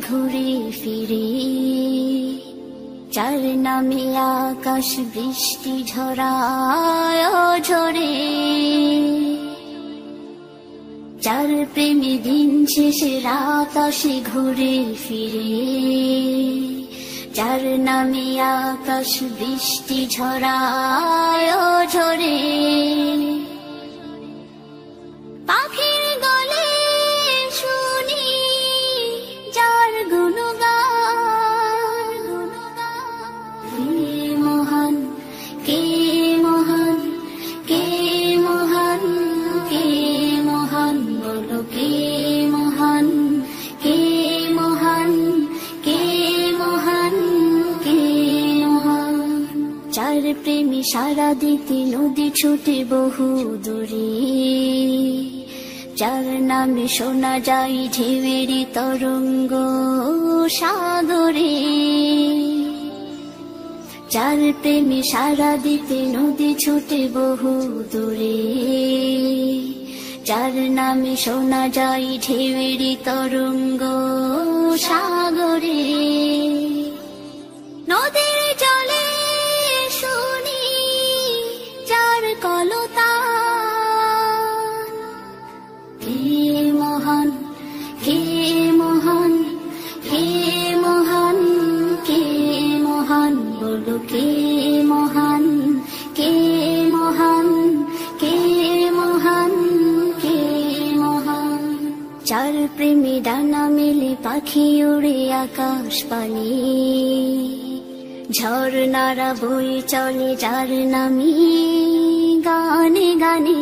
ঘুরে ফিরে যার নামে আকাশ বৃষ্টি ঝরায় ঝরে, যার প্রেমে দিন শেষে রাত আসে ঘুরে ফিরে, যার নামে আকাশ বৃষ্টি ঝরায় ঝরে। পাখির গলে শুনি যার গুণগান, কে মহান, কে মহান, কে মহান, কে মহান, বলো কে মহান, কে মহান, কে মহান, কে মহান। যার প্রেমে সারা দিতে নদী ছুটে বহু দূরে, যার নামে শোনা যায় ঢেউয়ের তরঙ্গ সাগরে, যার প্রেমে সারা দিতে নদী ছুটে বহু দূরে, যার নামে শোনা যায় ঢেউয়ের তরঙ্গ সাগরে। নদীর জলে শুনি যার কলতান, কে মহান, কে মহান, কে মহান, কে মহান, বলো কে মহান, কে মহান, কে মহান, কে মহান। যার প্রেমে ডানা মেলে পাখি উড়ে আকাশ পানে, ঝর্ণারা বয়ে চলে যার নামে গানে গানে,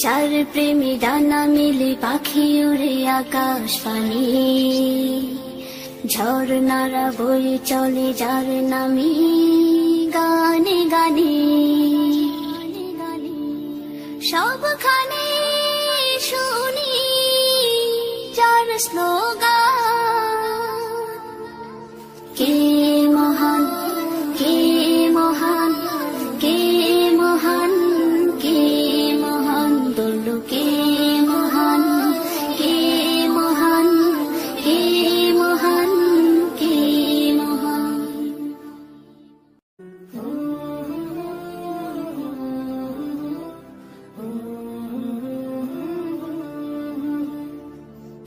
যার প্রেমে ডানা মেলে পাখি উড়ে আকাশ পানে, ঝর্ণারা বয়ে চলে যার নামে গানে গানে। সবখানে শুনি যার স্লোগান, কে মহান, কে মহান, কে মহান, কে মহান, বলো কে মহান, কে মহান, কে মহান, কে মহান।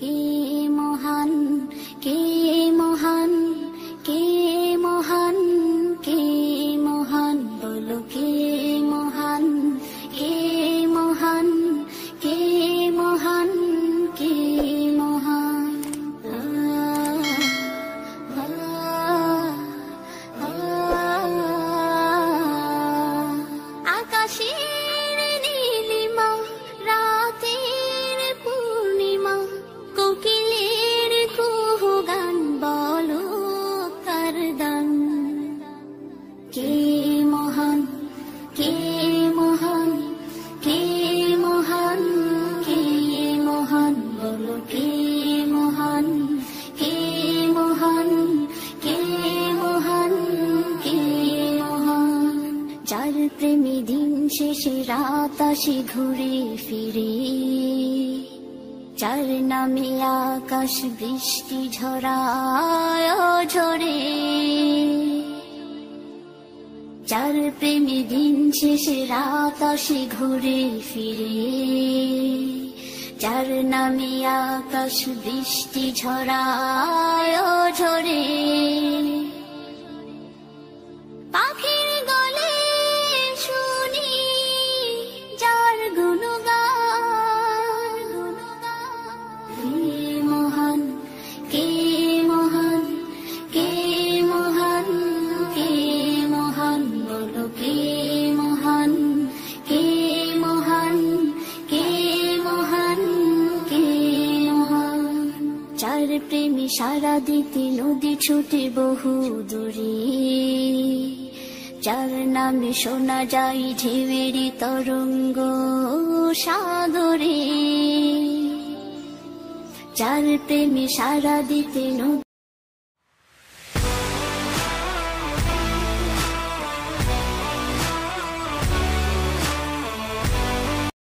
কে মহান, কে মহান, কে মহান, কে মহান, বলো কে মহান, কে মহান, কে মহান, কে মহান। আকাশের নীলিমা, রাতের পূর্ণিমা, কোকিলের কুহু গান, বলো কার দান। কে মহান, কে মহান, কে মহান, কে মহান, বলো কে মহান, কে মহান, কে মহান, কে মহান। যার প্রেমে দিন শেষে রাত আসে ঘুরে ফিরে, যার নামে আকাশ বৃষ্টি ঝরায় ঝরে, যার প্রেমে দিন শেষে রাত আসে ঘুরে ফিরে, যার নামে আকাশ বৃষ্টি ঝরায় ও ঝরে। পাখির গলে শুনি যার গুণগান, কে মহান, কে মহান, কে মহান, কে মহান, বলো কে মহান, কে মহান, কে মহান, কে মহান। যার প্রেমে সারা দিতে নদী ছুটে বহু দূরে, যার নামে শোনা যায় ঢেউয়েরই তরঙ্গ সাগরে, যার প্রেমে সারা দিতে